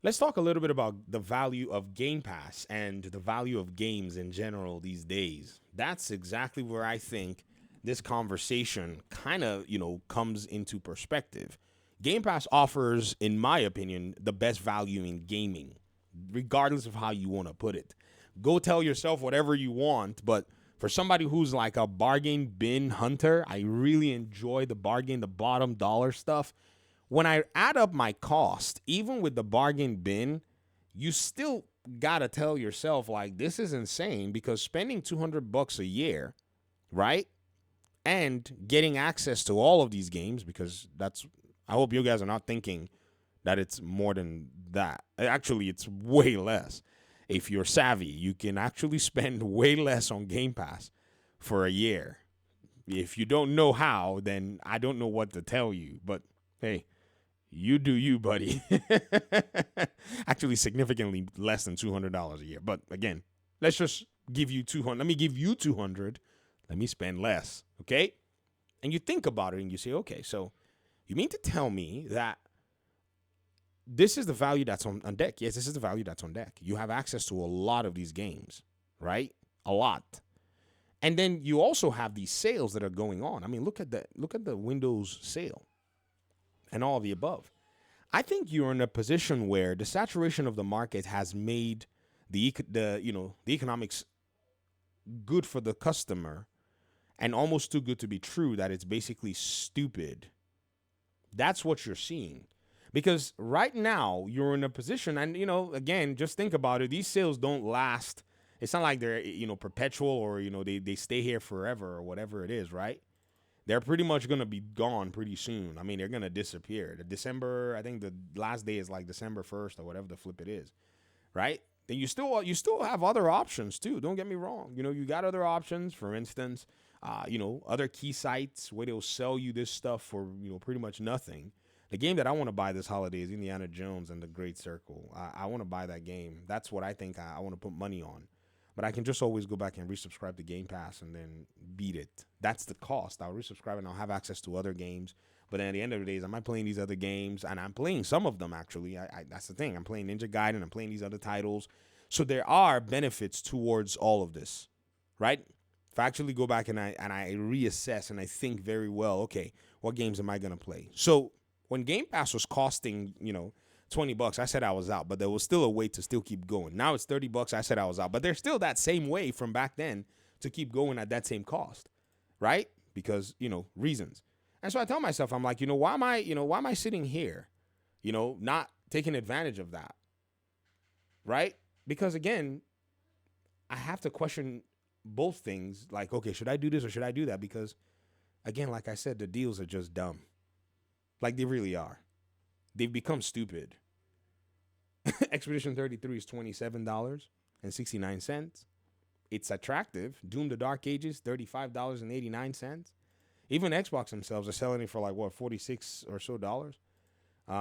Let's talk a little bit about the value of Game Pass and the value of games in general these days. That's exactly where I think this conversation kind of, comes into perspective. Game Pass offers, in my opinion, the best value in gaming, regardless of how you want to put it. Go tell yourself whatever you want, but for somebody who's like a bargain bin hunter, I really enjoy the bargain, the bottom dollar stuff. When I add up my cost, even with the bargain bin, you still gotta tell yourself like this is insane because spending $200 a year, right? And getting access to all of these games because that's I hope you guys are not thinking that it's more than that. Actually, it's way less. If you're savvy, you can actually spend way less on Game Pass for a year. If you don't know how, then I don't know what to tell you. But hey, you do you, buddy. Actually, significantly less than $200 a year. But again, let's just give you 200. Let me give you 200. Let me spend less. Okay? And you think about it and you say, okay, so you mean to tell me that this is the value that's on deck? Yes, this is the value that's on deck. You have access to a lot of these games, right? A lot. And then you also have these sales that are going on. I mean, look at the Windows sale and all of the above. I think you're in a position where the saturation of the market has made the economics good for the customer and almost too good to be true that it's basically stupid. That's what you're seeing. Because right now you're in a position, and again, just think about it. These sales don't last. It's not like they're perpetual or they stay here forever or whatever it is, right? They're pretty much gonna be gone pretty soon. I mean, they're gonna disappear. The December, I think the last day is like December 1st or whatever the flip it is, right? Then you still have other options too. Don't get me wrong. You got other options. For instance, other key sites where they'll sell you this stuff for pretty much nothing. The game that I want to buy this holiday is Indiana Jones and the Great Circle. I want to buy that game. That's what I think I want to put money on. But I can just always go back and resubscribe to Game Pass and then beat it. That's the cost. I'll resubscribe and I'll have access to other games. But then at the end of the day, am I playing these other games? And I'm playing some of them, actually. That's the thing. I'm playing Ninja Gaiden. I'm playing these other titles. So there are benefits towards all of this, right? If I actually go back and I reassess and I think very well, okay, what games am I going to play? So when Game Pass was costing, $20, I said I was out, but there was still a way to still keep going. Now it's $30, I said I was out, but there's still that same way from back then to keep going at that same cost, right? Because, reasons. And so I tell myself, I'm like, why am I sitting here, not taking advantage of that, right? Because again, I have to question both things. Like, okay, should I do this or should I do that? Because again, like I said, the deals are just dumb. Like they really are. They've become stupid. Expedition 33 is $27.69. It's attractive. Doom the Dark Ages, $35.89. Even Xbox themselves are selling it for like what, 46 or so dollars. What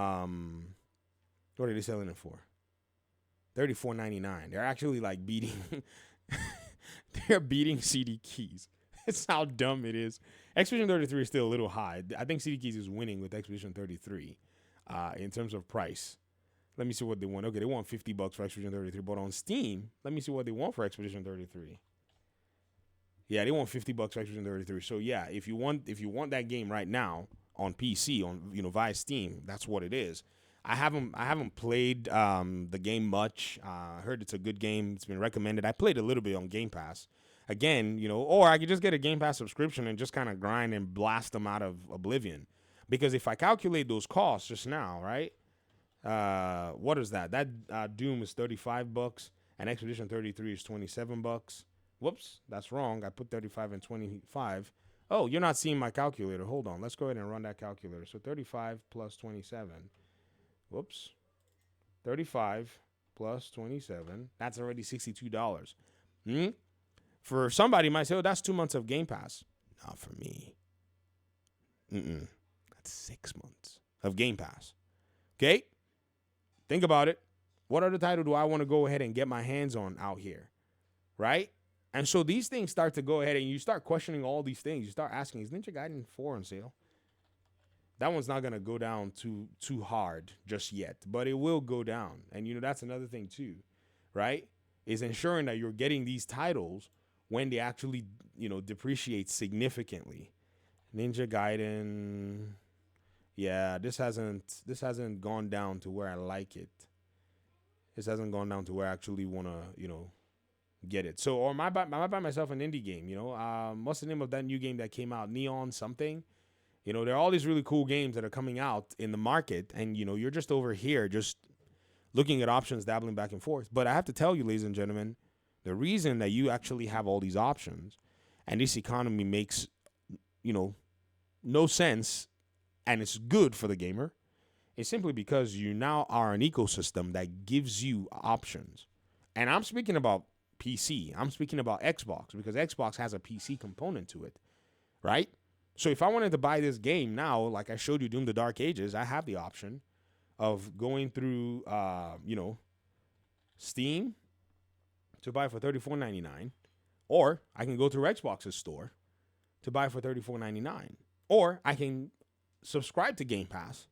are they selling it for? $34.99. They're actually like beating they're beating CD Keys. It's how dumb it is. Expedition 33 is still a little high. I think CD Keys is winning with Expedition 33 in terms of price. Let me see what they want. Okay, they want $50 for Expedition 33, but on Steam, let me see what they want for Expedition 33. Yeah, they want $50 for Expedition 33. So yeah, if you want that game right now on PC on via Steam, that's what it is. I haven't played the game much. I heard it's a good game. It's been recommended. I played a little bit on Game Pass. Again, or I could just get a Game Pass subscription and just kind of grind and blast them out of oblivion. Because if I calculate those costs just now, right? What is that? That Doom is $35 and Expedition 33 is $27. Whoops, that's wrong. I put 35 and 25. Oh, you're not seeing my calculator. Hold on. Let's go ahead and run that calculator. So 35 plus 27. Whoops. 35 plus 27. That's already $62. For somebody might say, oh, that's 2 months of Game Pass. Not for me. That's 6 months of Game Pass. Okay? Think about it. What other title do I want to go ahead and get my hands on out here? Right? And so these things start to go ahead and you start questioning all these things. You start asking, is Ninja Gaiden 4 on sale? That one's not gonna go down too hard just yet, but it will go down. And that's another thing too, right? Is ensuring that you're getting these titles when they actually depreciate significantly. Ninja Gaiden, yeah, this hasn't gone down to where I like it. This hasn't gone down to where I actually wanna get it. So, or am I buy myself an indie game? What's the name of that new game that came out? Neon something. There are all these really cool games that are coming out in the market, and you're just over here just looking at options, dabbling back and forth. But I have to tell you, ladies and gentlemen, the reason that you actually have all these options and this economy makes, no sense and it's good for the gamer is simply because you now are an ecosystem that gives you options. And I'm speaking about PC. I'm speaking about Xbox because Xbox has a PC component to it, right? So if I wanted to buy this game now, like I showed you, Doom the Dark Ages, I have the option of going through, Steam to buy for $34.99, or I can go through Xbox's store to buy for $34.99, or I can subscribe to Game Pass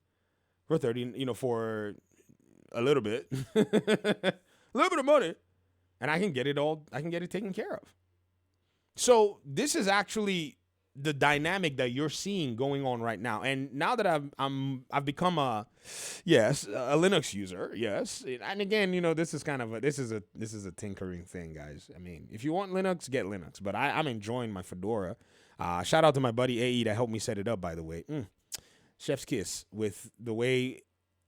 for for a little bit, a little bit of money, and I can get it all. I can get it taken care of. So this is actually the dynamic that you're seeing going on right now. And now that I've become a Linux user, yes. And again, this is kind of this is a tinkering thing, guys. I mean, if you want Linux, get Linux. But I'm enjoying my Fedora. Shout out to my buddy AE that helped me set it up, by the way. Chef's kiss with the way,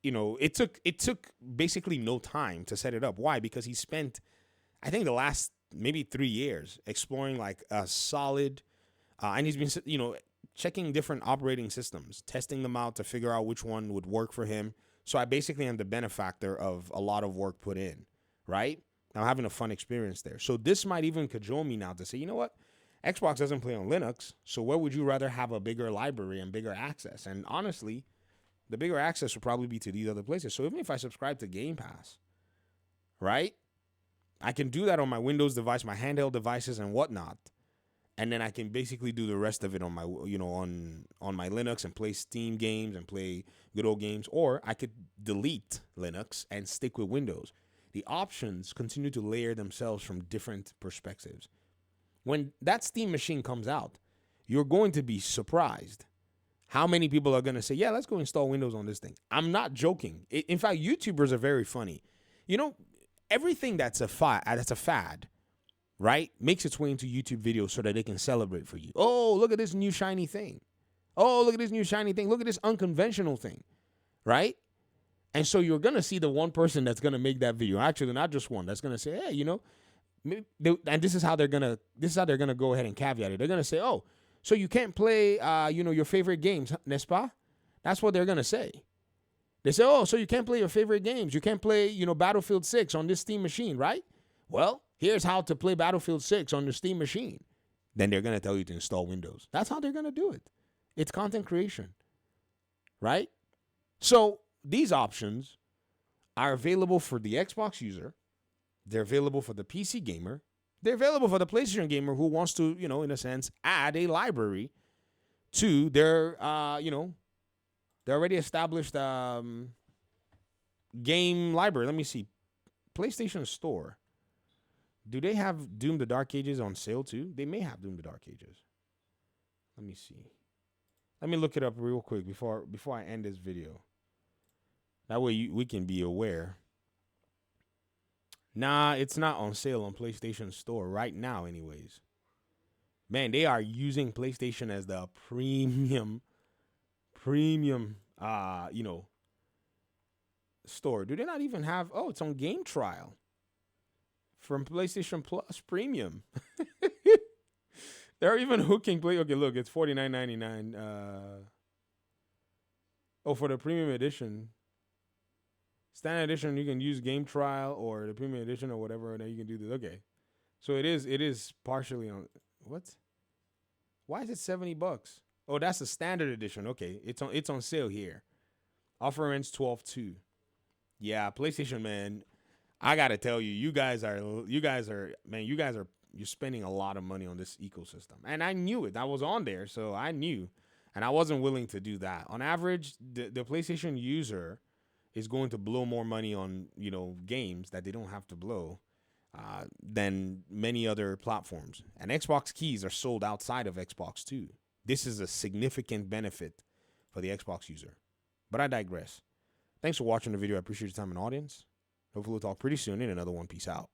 it took basically no time to set it up. Why? Because he spent, I think, the last maybe 3 years exploring like a solid, and he's been, checking different operating systems, testing them out to figure out which one would work for him. So I basically am the benefactor of a lot of work put in, right? I'm having a fun experience there. So this might even cajole me now to say, you know what? Xbox doesn't play on Linux, so where would you rather have a bigger library and bigger access? And honestly, the bigger access would probably be to these other places. So even if I subscribe to Game Pass, right, I can do that on my Windows device, my handheld devices and whatnot. And then I can basically do the rest of it on my, on my Linux and play Steam games and play good old games. Or I could delete Linux and stick with Windows. The options continue to layer themselves from different perspectives. When that Steam machine comes out, you're going to be surprised how many people are going to say, yeah, let's go install Windows on this thing. I'm not joking. In fact, YouTubers are very funny. Everything that's a fad, right, makes its way into YouTube videos so that they can celebrate for you. Oh, look at this new shiny thing. Oh, look at this new shiny thing. Look at this unconventional thing, right? And so you're going to see the one person that's going to make that video. Actually, not just one. That's going to say, hey, and this is how they're gonna go ahead and caveat it. They're gonna say, oh, so you can't play your favorite games, n'est-ce pas? That's what they're gonna say. They say, oh, so you can't play your favorite games. You can't play Battlefield 6 on this Steam machine, right? Well, here's how to play Battlefield 6 on the Steam machine. Then they're gonna tell you to install Windows. That's how they're gonna do it. It's content creation, right? So these options are available for the Xbox user. They're available for the PC gamer. They're available for the PlayStation gamer who wants to, in a sense, add a library to their, their already established game library. Let me see. PlayStation Store. Do they have Doom the Dark Ages on sale too? They may have Doom the Dark Ages. Let me see. Let me look it up real quick before I end this video. That way we can be aware. Nah, it's not on sale on PlayStation Store right now anyways. Man, they are using PlayStation as the premium, store. Do they not even have, it's on Game Trial from PlayStation Plus Premium. They're even hooking play. Okay, look, it's $49.99. For the premium edition. Standard edition, you can use Game Trial or the premium edition or whatever, and then you can do this. Okay. So it is partially on what? Why is it $70? Oh, that's the standard edition. Okay. It's on sale here. Offer ends 12/2. Yeah, PlayStation, man. I gotta tell you, you guys are you're spending a lot of money on this ecosystem. And I knew it. I was on there, so I knew And I wasn't willing to do that. On average, the PlayStation user is going to blow more money on, games that they don't have to blow than many other platforms. And Xbox keys are sold outside of Xbox too. This is a significant benefit for the Xbox user. But I digress. Thanks for watching the video. I appreciate your time and audience. Hopefully we'll talk pretty soon in another one. Peace out.